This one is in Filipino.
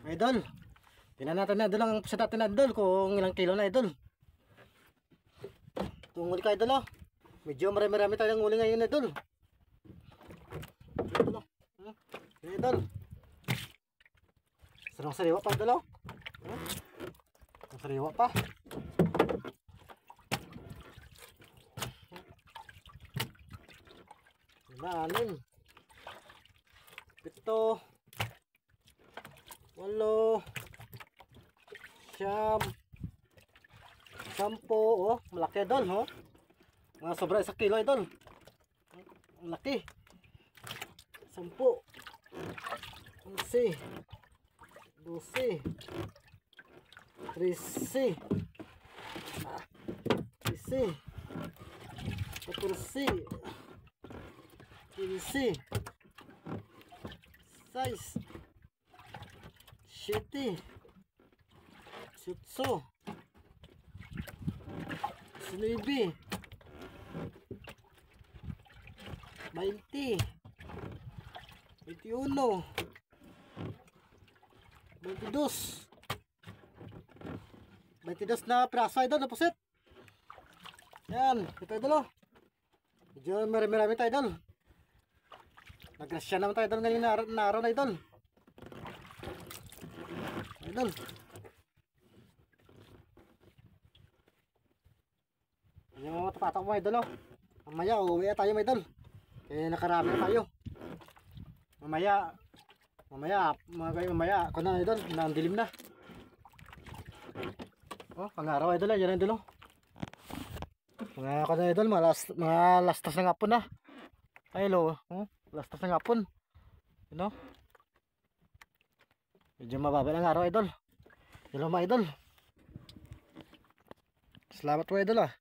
Idol, tingnan natin na idol ang pusa natin idol kung ilang kilo na idol. Itong uli ka idol oh. Medyo marami tayong uli ngayon idol. Idol oh. Idol. Sarang sariwa pa idol oh. Sarang sariwa pa. Anim. 7, 8, 9, 10, oh, malaki idol, oh. Mga sobra 1 kilo idol. Malaki. 10, 11, 12, 13, 14, 15, 16, 17, 18, 19, 20, 21, 22 na praso idol na pusit. Yan, ito idol oh. Medyo marami tayo idol. Nagrasya naman tayo idol ngayon na araw na idol. Idol. Yung mga tapatak mo idol oh. Mamaya uuwi tayo mga idol. Kaya nakarami na tayo. Mamaya ako na idol, nandilim na. Oh, pang-araw idol yan idol oh. Mga ako na idol, mga lastas ng hapon na. Ay lo, lastas ng hapon. You know? Medyo mababa ng araw idol. Hello mga idol. Salamat po idol ah.